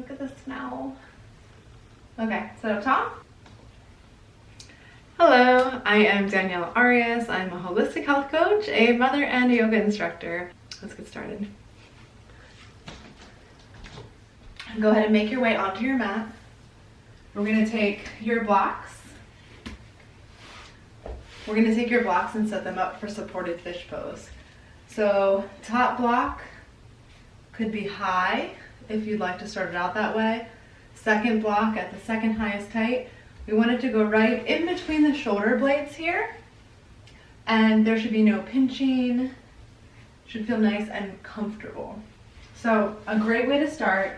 Look at the smell. Okay, sit up tall. Hello, I am Danielle Arias. I'm a holistic health coach, a mother, and a yoga instructor. Let's get started. Go ahead and make your way onto your mat. We're going to take your blocks. We're going to take your blocks and set them up for supported fish pose. So top block could be high if you'd like to start it out that way. Second block at the second highest height. We want it to go right in between the shoulder blades here. And there should be no pinching. Should feel nice and comfortable. So a great way to start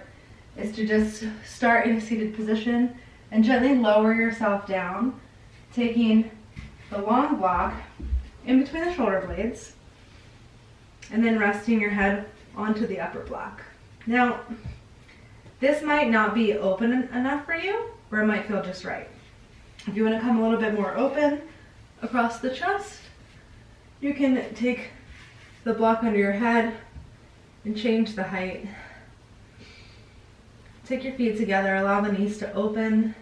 is to just start in a seated position and gently lower yourself down, taking the long block in between the shoulder blades and then resting your head onto the upper block. Now, this might not be open enough for you, or it might feel just right. If you want to come a little bit more open across the chest, you can take the block under your head and change the height. Take your feet together, allow the knees to open,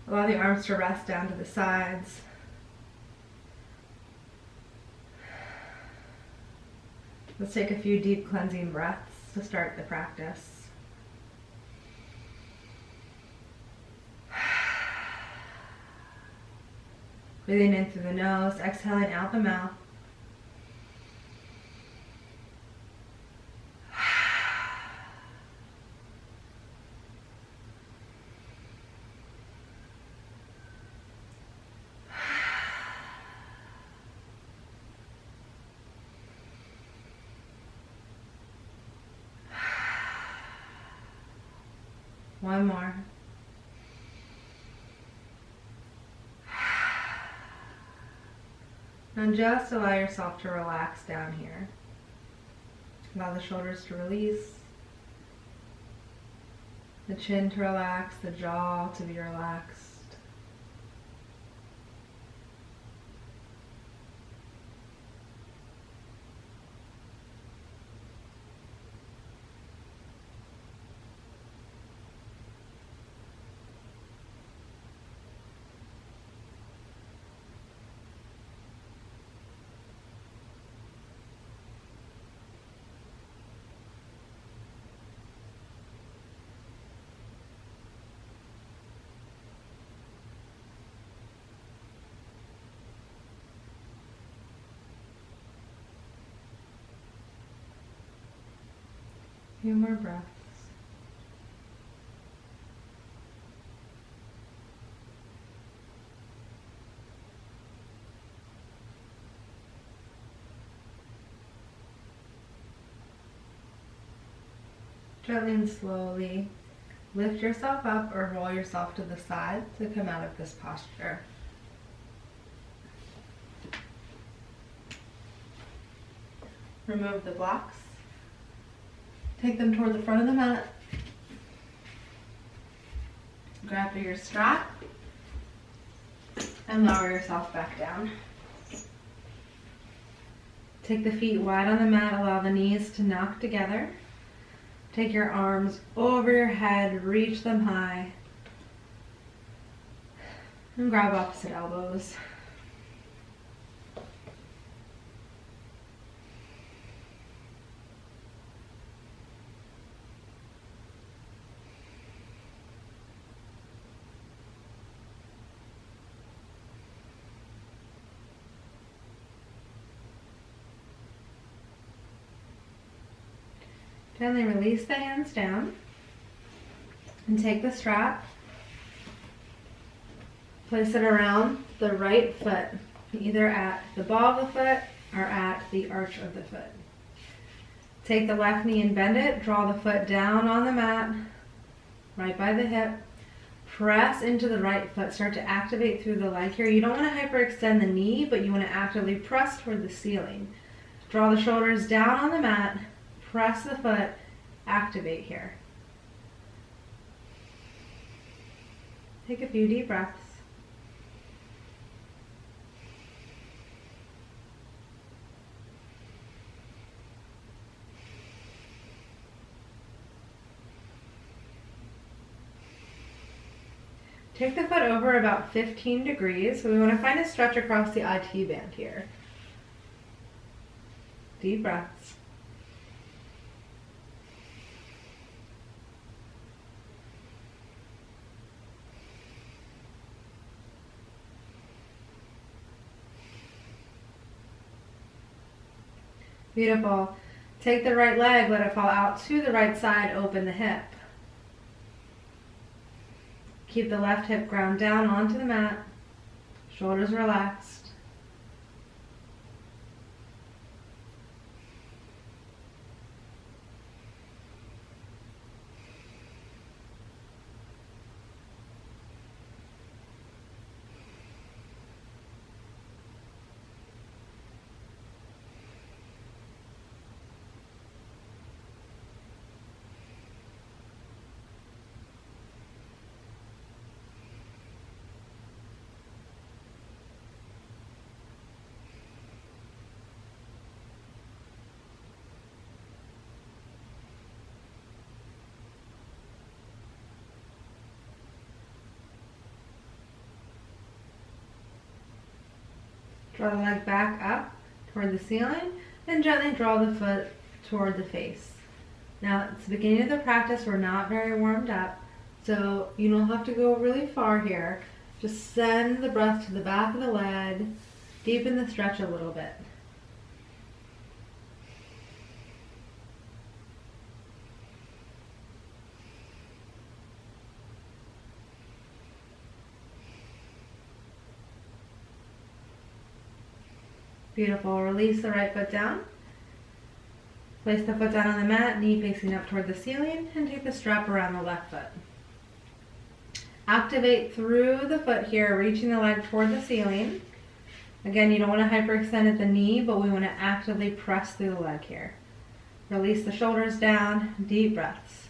allow the arms to rest down to the sides. Let's take a few deep cleansing breaths to start the practice. Breathing in through the nose, exhaling out the mouth. One more. Now just allow yourself to relax down here. Allow the shoulders to release, the chin to relax, the jaw to be relaxed. A few more breaths. Gently and slowly lift yourself up or roll yourself to the side to come out of this posture. Remove the blocks. Take them toward the front of the mat. Grab your strap and lower yourself back down. Take the feet wide on the mat, allow the knees to knock together. Take your arms over your head, reach them high, and grab opposite elbows. Gently release the hands down and take the strap, place it around the right foot, either at the ball of the foot or at the arch of the foot. Take the left knee and bend it, draw the foot down on the mat, right by the hip. Press into the right foot, start to activate through the leg here. You don't want to hyperextend the knee, but you want to actively press toward the ceiling. Draw the shoulders down on the mat, press the foot, activate here. Take a few deep breaths. Take the foot over about 15 degrees. So we want to find a stretch across the IT band here. Deep breaths. Beautiful. Take the right leg, let it fall out to the right side, open the hip. Keep the left hip ground down onto the mat, shoulders relaxed. Draw the leg back up toward the ceiling and gently draw the foot toward the face. Now, it's the beginning of the practice. We're not very warmed up, so you don't have to go really far here. Just send the breath to the back of the leg, deepen the stretch a little bit. Beautiful. Release the right foot down. Place the foot down on the mat, knee facing up toward the ceiling, and take the strap around the left foot. Activate through the foot here, reaching the leg toward the ceiling. Again, you don't want to hyperextend at the knee, but we want to actively press through the leg here. Release the shoulders down, deep breaths.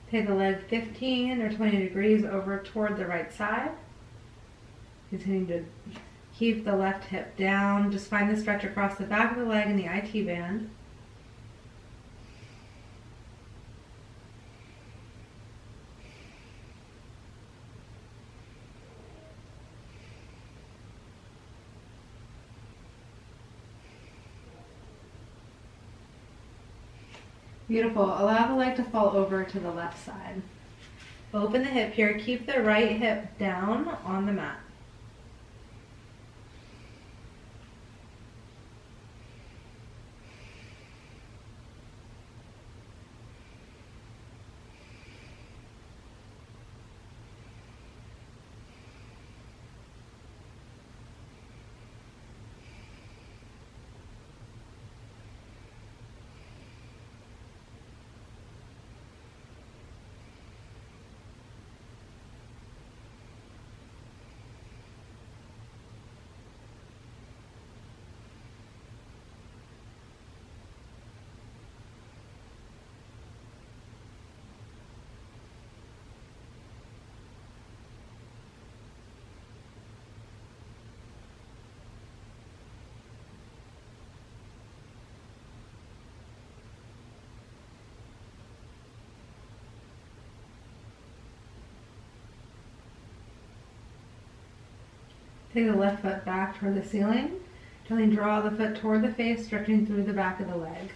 Take the leg 15 or 20 degrees over toward the right side. Continue to keep the left hip down. Just find the stretch across the back of the leg in the IT band. Beautiful. Allow the leg to fall over to the left side. Open the hip here. Keep the right hip down on the mat. Take the left foot back toward the ceiling. Gently draw the foot toward the face, stretching through the back of the leg.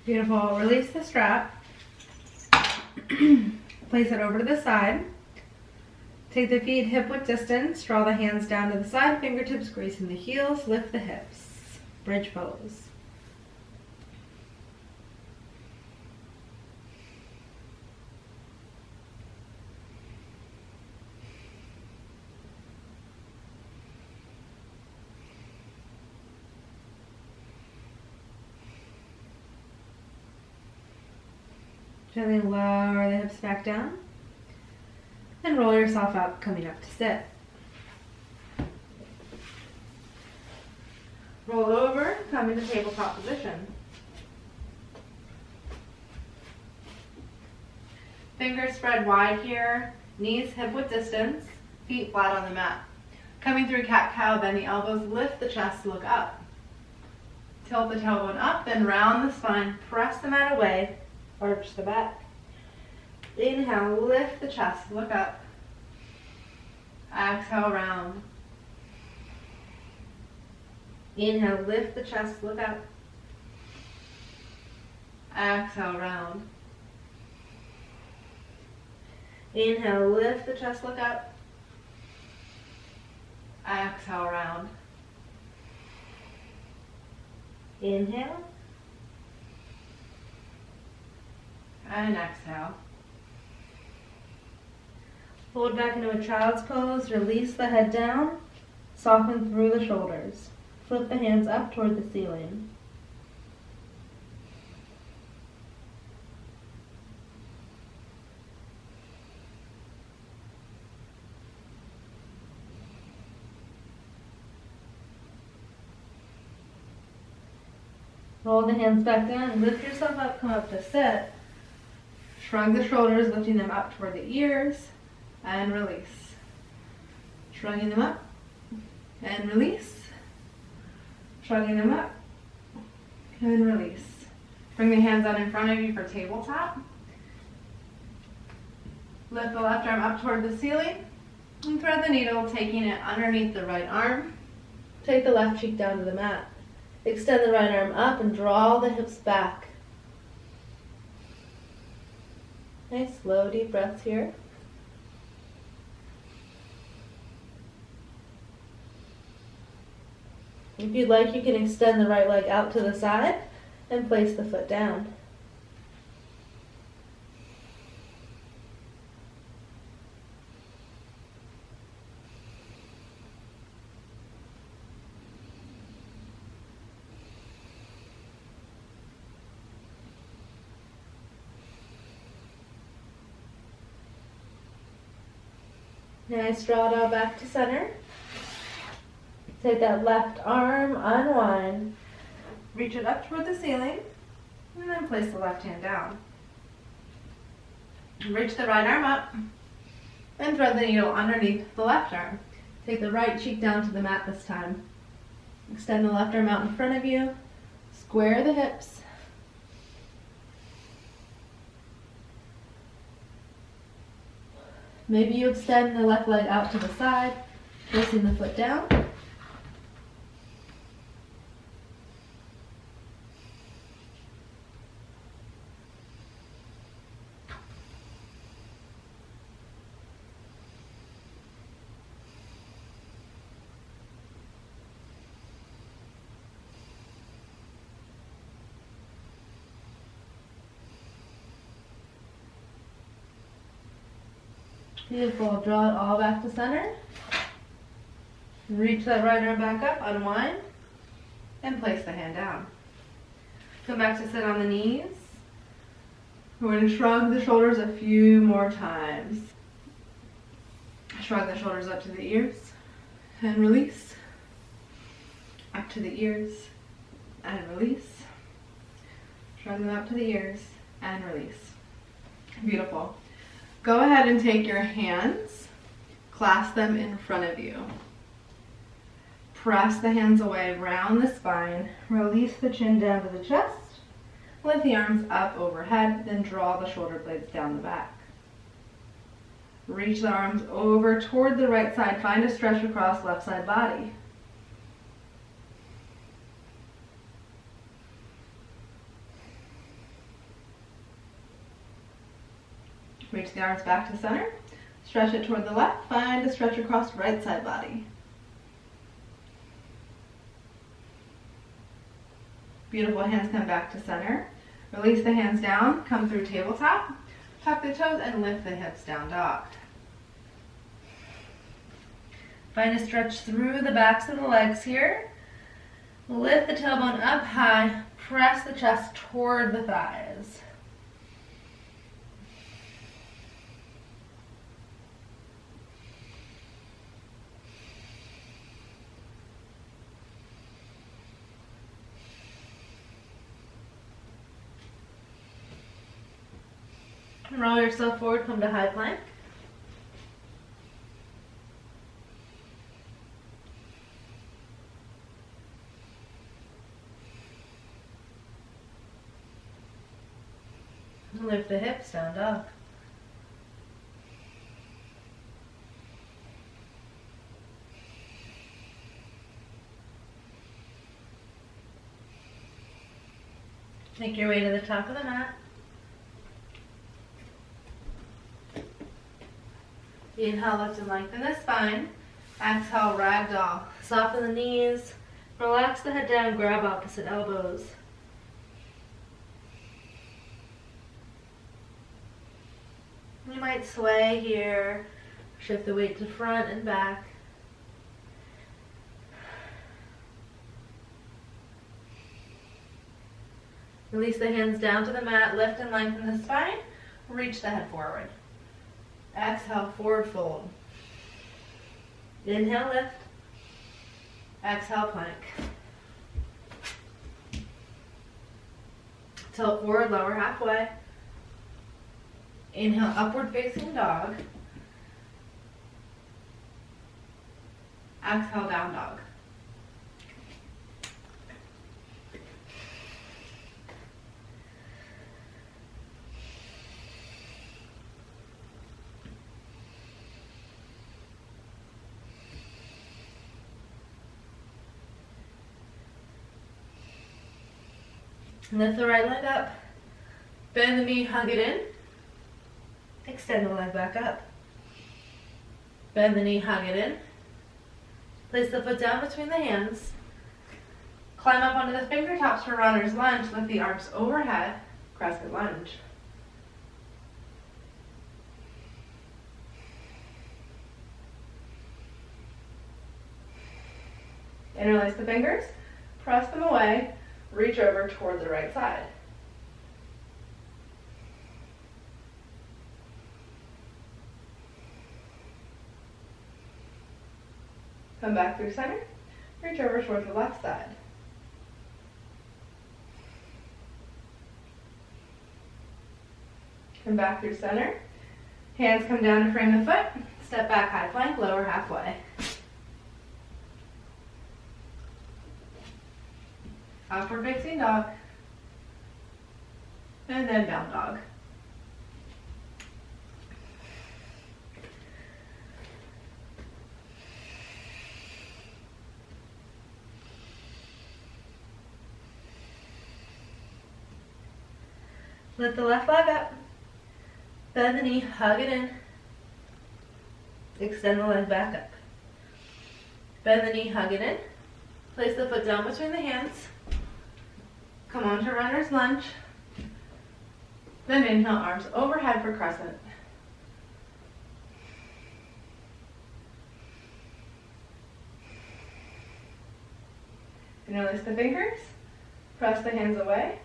Beautiful. Release the strap. Place it over to the side. Take the feet hip width distance, draw the hands down to the side, fingertips gracing the heels, lift the hips. Bridge pose. Gently lower the hips back down and roll yourself up, coming up to sit. Roll over, come into tabletop position. Fingers spread wide here, knees hip width distance, feet flat on the mat. Coming through cat-cow, bend the elbows, lift the chest, look up. Tilt the tailbone up, then round the spine, press the mat away, arch the back. Inhale, lift the chest, look up. Exhale, round. Inhale, lift the chest, look up. Exhale, round. Inhale, lift the chest, look up. Exhale, round. Inhale. And exhale. Fold back into a child's pose, release the head down, soften through the shoulders. Flip the hands up toward the ceiling. Roll the hands back down, lift yourself up, come up to sit. Shrug the shoulders, lifting them up toward the ears, and release. Shrugging them up, and release. Shrugging them up, and release. Bring the hands out in front of you for tabletop. Lift the left arm up toward the ceiling, and thread the needle, taking it underneath the right arm. Take the left cheek down to the mat. Extend the right arm up and draw the hips back. Nice, slow, deep breaths here. If you'd like, you can extend the right leg out to the side and place the foot down. Nice, draw it all back to center. Take that left arm, unwind, reach it up toward the ceiling, and then place the left hand down. Reach the right arm up, and thread the needle underneath the left arm. Take the right cheek down to the mat this time. Extend the left arm out in front of you, square the hips. Maybe you extend the left leg out to the side, placing the foot down. Beautiful. Draw it all back to center. Reach that right arm back up, unwind, and place the hand down. Come back to sit on the knees. We're going to shrug the shoulders a few more times. Shrug the shoulders up to the ears and release. Up to the ears and release. Shrug them up to the ears and release. Beautiful. Go ahead and take your hands, clasp them in front of you. Press the hands away, round the spine, release the chin down to the chest, lift the arms up overhead, then draw the shoulder blades down the back. Reach the arms over toward the right side, find a stretch across left side body. Reach the arms back to center. Stretch it toward the left. Find a stretch across right side body. Beautiful. Hands come back to center. Release the hands down. Come through tabletop. Tuck the toes and lift the hips, down dog. Find a stretch through the backs of the legs here. Lift the tailbone up high. Press the chest toward the thighs. Roll yourself forward, come to high plank. Lift the hips, down dog. Make your way to the top of the mat. Inhale, lift and lengthen the spine. Exhale, ragdoll. Soften the knees. Relax the head down, grab opposite elbows. You might sway here. Shift the weight to front and back. Release the hands down to the mat. Lift and lengthen the spine. Reach the head forward. Exhale, forward fold. Inhale, lift. Exhale, plank. Tilt forward, lower halfway. Inhale, upward facing dog. Exhale, down dog. Lift the right leg up. Bend the knee, hug it in. Extend the leg back up. Bend the knee, hug it in. Place the foot down between the hands. Climb up onto the fingertops for runner's lunge. Lift the arms overhead. Crescent lunge. Interlace the fingers. Press them away. Reach over toward the right side. Come back through center. Reach over toward the left side. Come back through center. Hands come down to frame the foot. Step back, high plank, lower halfway. Upward facing dog. And then down dog. Lift the left leg up. Bend the knee, hug it in. Extend the leg back up. Bend the knee, hug it in. Place the foot down between the hands. Come on to runner's lunge. Then inhale, arms overhead for crescent. Interlace the fingers. Press the hands away.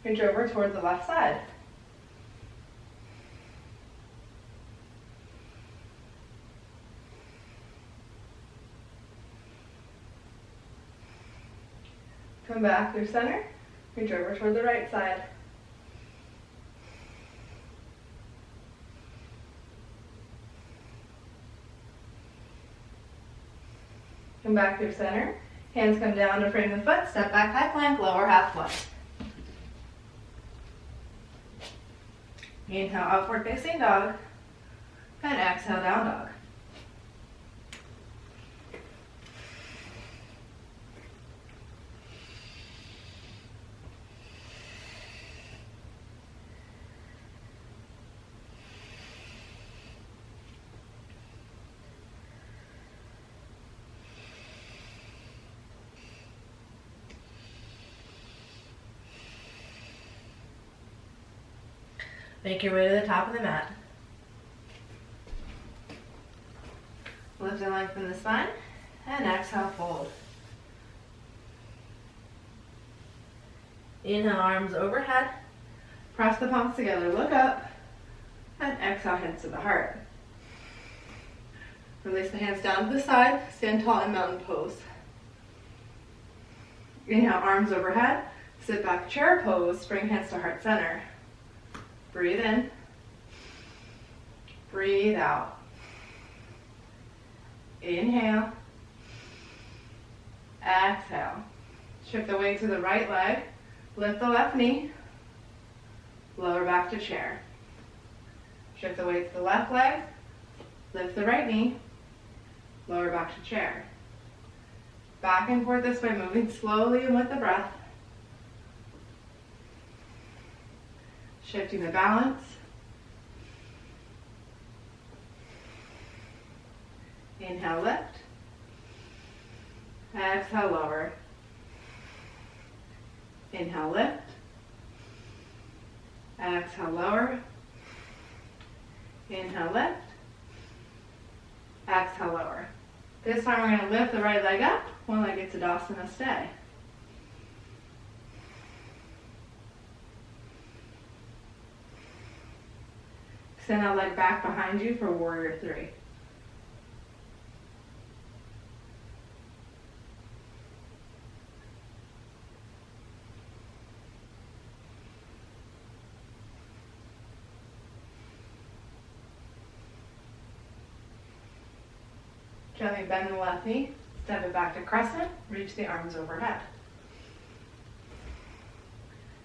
Reach over toward the left side. Come back through center. Reach over toward the right side. Come back through center. Hands come down to frame the foot. Step back, high plank, lower halfway. Inhale, upward facing dog. And exhale, down dog. Make your way to the top of the mat. Lift and lengthen the spine, and exhale, fold. Inhale, arms overhead. Press the palms together, look up, and exhale, hands to the heart. Release the hands down to the side, stand tall in mountain pose. Inhale, arms overhead, sit back, chair pose, bring hands to heart center. Breathe in, breathe out. Inhale, exhale. Shift the weight to the right leg, lift the left knee, lower back to chair. Shift the weight to the left leg, lift the right knee, lower back to chair. Back and forth this way, moving slowly and with the breath. Shifting the balance. Inhale, lift. Exhale, lower. Inhale, lift. Exhale, lower. Inhale, lift. Exhale, lower. This time we're going to lift the right leg up, one leg to Tadasana, stay. Extend that leg back behind you for warrior three. Gently bend the left knee, step it back to crescent, reach the arms overhead.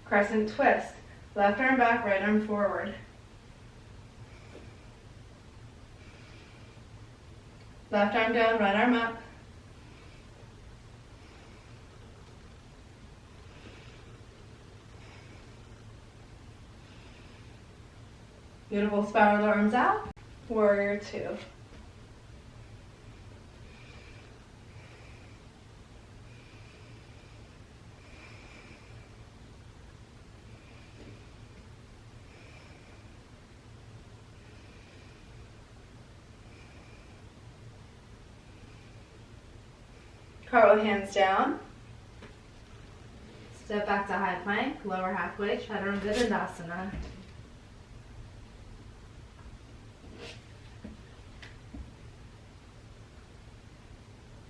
Crescent twist, left arm back, right arm forward. Left arm down, right arm up. Beautiful, spiral the arms out, warrior two. Cartwheel hands down. Step back to high plank, lower halfway, Chaturanga Dandasana.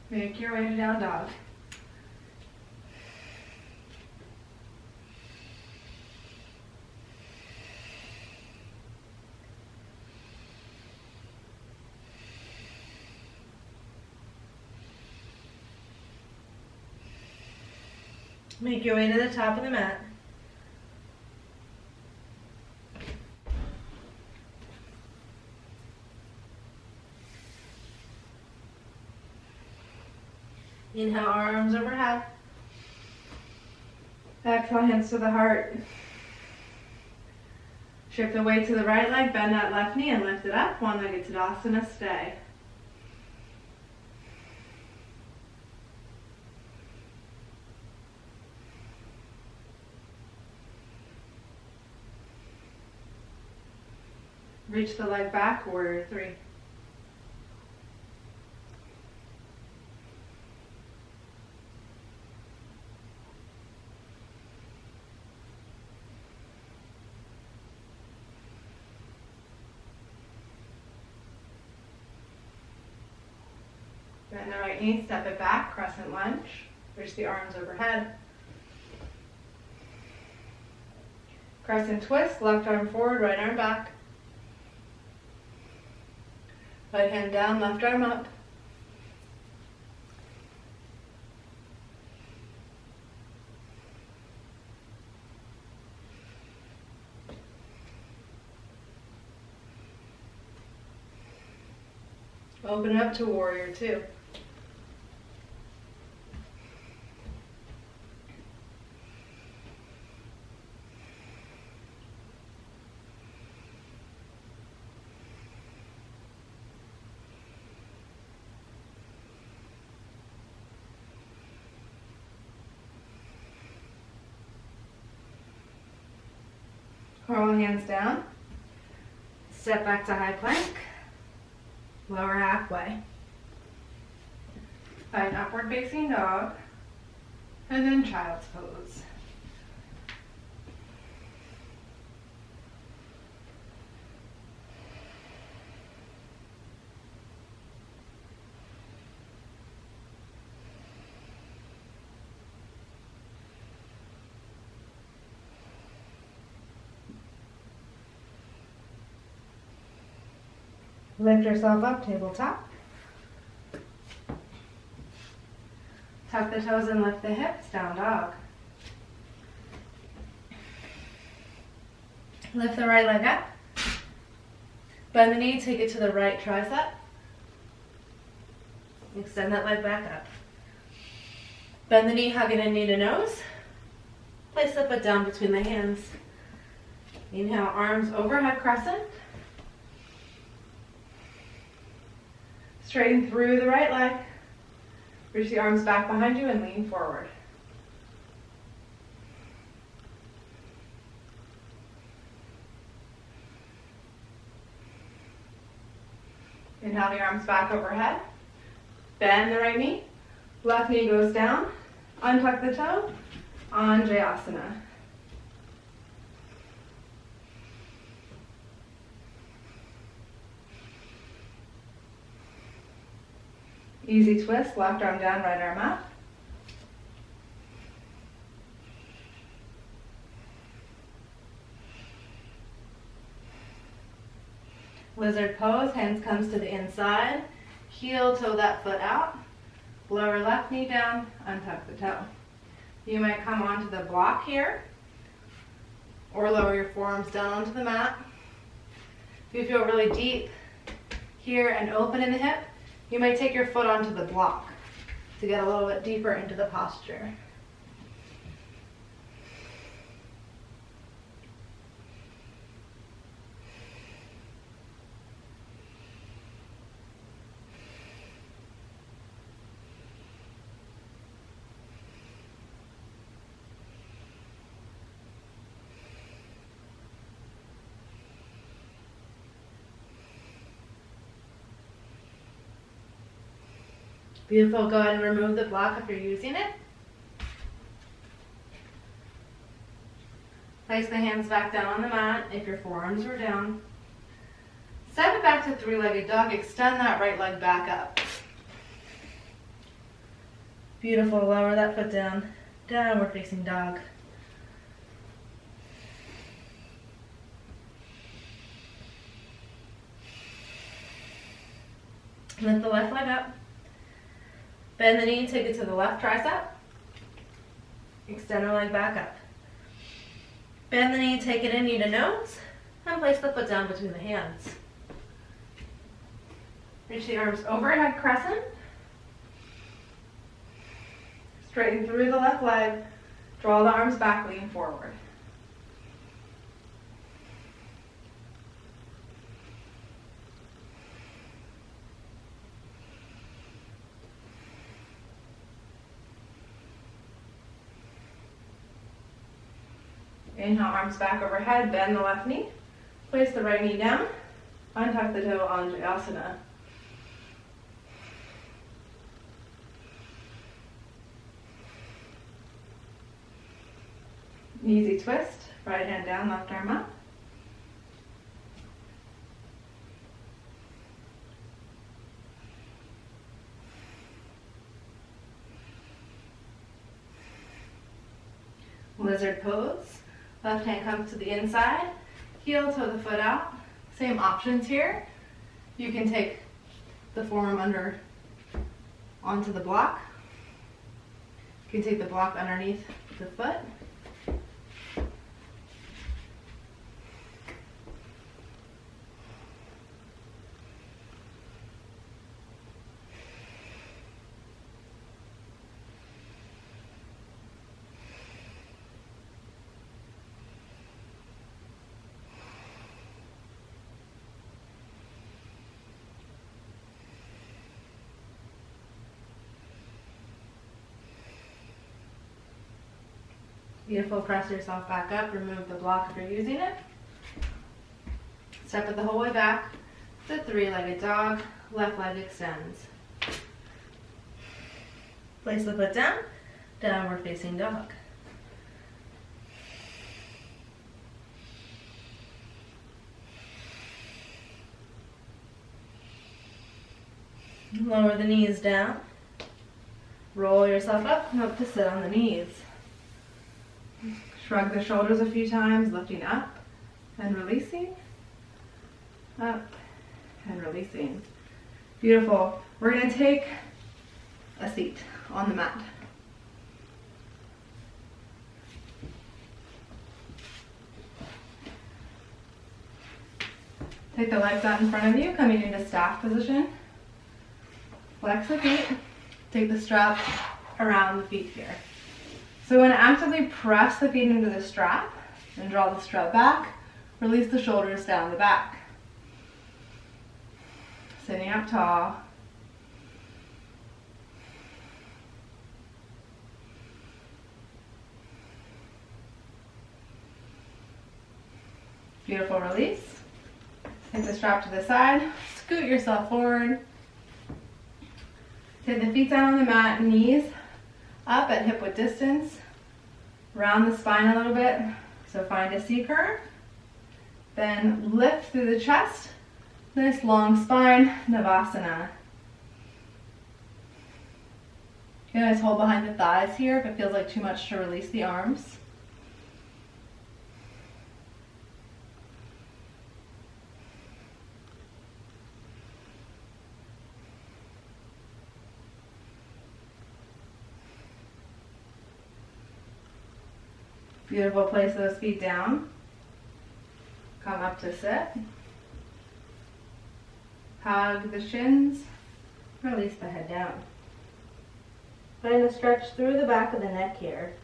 Make your way to down dog. Make your way to the top of the mat. Inhale, arms overhead. Exhale, hands to the heart. Shift the weight to the right leg, bend that left knee and lift it up. One-legged Tadasana, stay. Reach the leg back, warrior three. Bend the right knee, step it back, crescent lunge. Reach the arms overhead. Crescent twist, left arm forward, right arm back. Right hand down, left arm up. Open up to warrior two. Cartwheel hands down. Step back to high plank, lower halfway. Find upward facing dog, and then child's pose. Lift yourself up, tabletop. Tuck the toes and lift the hips, down dog. Lift the right leg up. Bend the knee, take it to the right tricep. Extend that leg back up. Bend the knee, hug it in knee to nose. Place the foot down between the hands. Inhale, arms overhead crescent. Straighten through the right leg. Reach the arms back behind you and lean forward. Inhale the arms back overhead. Bend the right knee. Left knee goes down. Untuck the toe. Anjayasana. Easy twist, left arm down, right arm up. Lizard pose, hands comes to the inside. Heel toe that foot out. Lower left knee down, untuck the toe. You might come onto the block here, or lower your forearms down onto the mat. If you feel really deep here and open in the hip, you might take your foot onto the block to get a little bit deeper into the posture. Beautiful. Go ahead and remove the block if you're using it. Place the hands back down on the mat if your forearms are down. Step it back to three-legged dog. Extend that right leg back up. Beautiful. Lower that foot down. Downward facing dog. Lift the left leg up. Bend the knee, take it to the left tricep. Extend the leg back up. Bend the knee, take it in knee to nose, and place the foot down between the hands. Reach the arms overhead crescent. Straighten through the left leg. Draw the arms back, lean forward. Inhale, arms back overhead, bend the left knee. Place the right knee down. Untuck the toe, Anjayasana. Easy twist, right hand down, left arm up. Lizard pose. Left hand comes to the inside, heel toe the foot out. Same options here. You can take the forearm under onto the block. You can take the block underneath the foot. Beautiful. Press yourself back up. Remove the block if you're using it. Step it the whole way back. The three-legged dog, left leg extends. Place the foot down, downward facing dog. Lower the knees down. Roll yourself up, come up to sit on the knees. Shrug the shoulders a few times, lifting up and releasing. Up and releasing. Beautiful. We're going to take a seat on the mat. Take the legs out in front of you, coming into staff position. Flex the feet. Take the strap around the feet here. So we want to actively press the feet into the strap and draw the strap back. Release the shoulders down the back. Sitting up tall. Beautiful release. Take the strap to the side. Scoot yourself forward. Take the feet down on the mat, knees up at hip width distance. Round the spine a little bit. So find a C curve. Then lift through the chest. Nice long spine, Navasana. You guys hold behind the thighs here if it feels like too much to release the arms. Beautiful. Place those feet down. Come up to sit. Hug the shins. Release the head down. Find a stretch through the back of the neck here.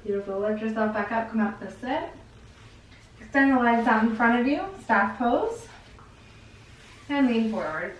Beautiful. Lift yourself back up. Come up to sit. Extend the legs out in front of you, staff pose, and lean forward.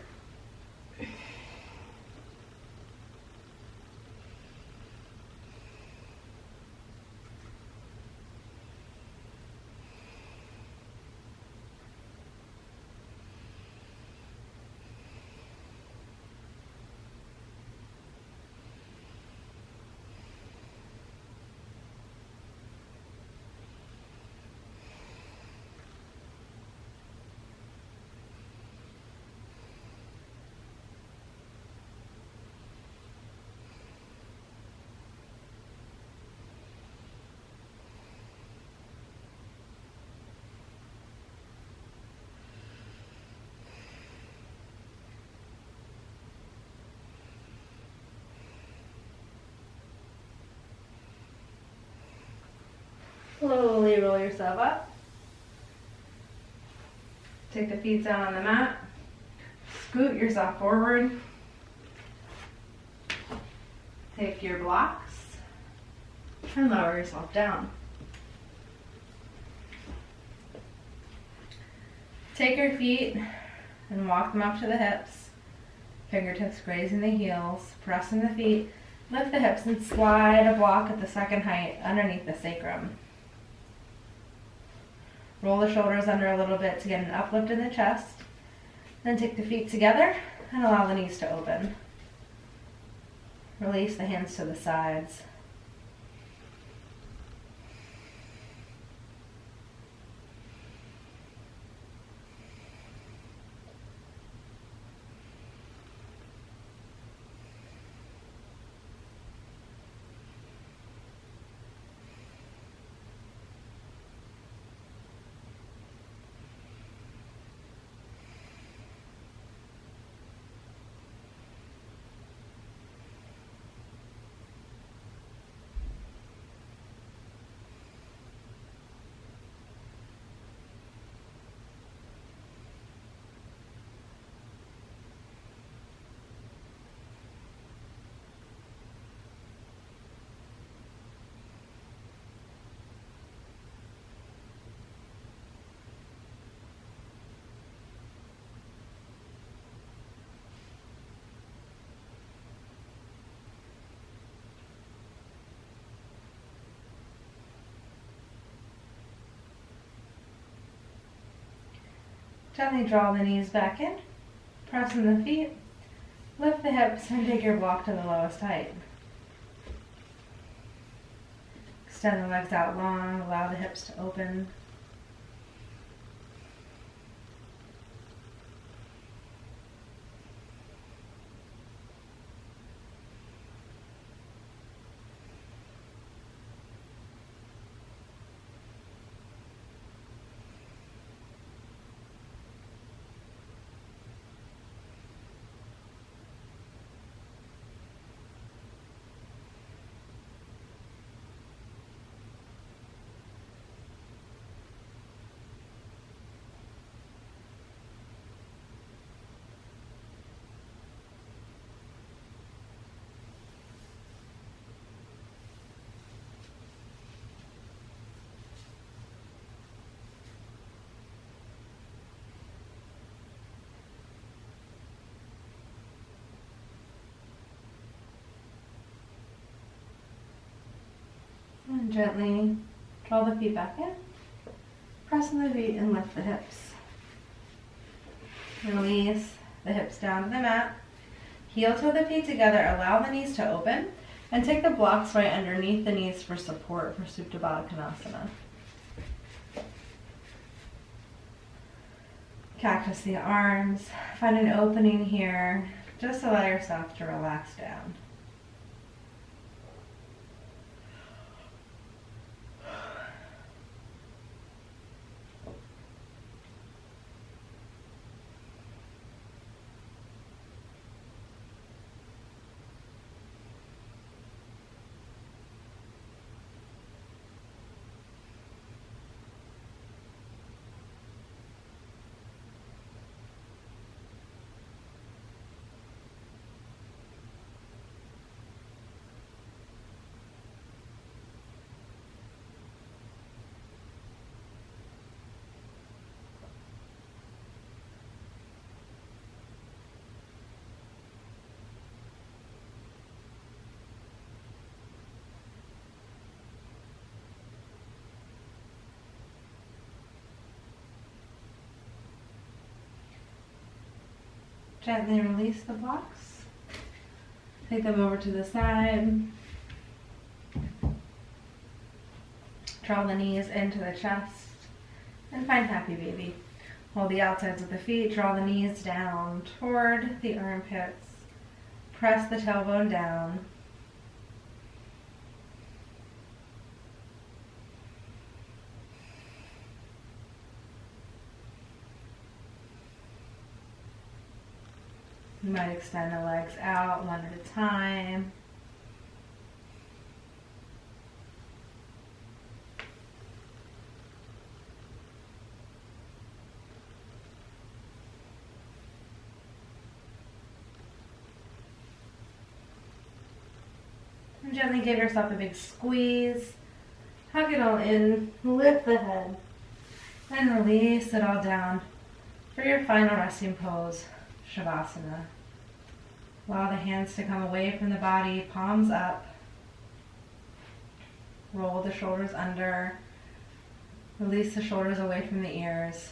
Slowly roll yourself up. Take the feet down on the mat. Scoot yourself forward. Take your blocks and lower yourself down. Take your feet and walk them up to the hips. Fingertips grazing the heels, pressing the feet. Lift the hips and slide a block at the second height underneath the sacrum. Roll the shoulders under a little bit to get an uplift in the chest. Then take the feet together and allow the knees to open. Release the hands to the sides. Gently draw the knees back in, press in the feet, lift the hips, and take your block to the lowest height. Extend the legs out long, allow the hips to open. And gently draw the feet back in, press in the feet and lift the hips. Release the hips down to the mat. Heel toe the feet together, allow the knees to open, and take the blocks right underneath the knees for support for Supta Baddha Konasana. Cactus the arms, find an opening here. Just allow yourself to relax down. Gently release the blocks. Take them over to the side. Draw the knees into the chest and find happy baby. Hold the outsides of the feet, draw the knees down toward the armpits. Press the tailbone down. You might extend the legs out one at a time. And gently give yourself a big squeeze. Hug it all in, lift the head, and release it all down for your final resting pose, Shavasana. Allow the hands to come away from the body, palms up. Roll the shoulders under. Release the shoulders away from the ears.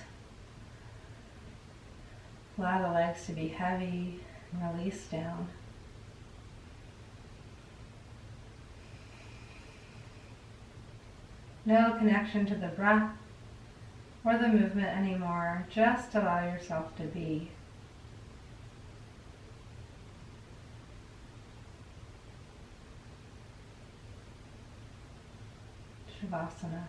Allow the legs to be heavy and release down. No connection to the breath or the movement anymore. Just allow yourself to be. Shavasana.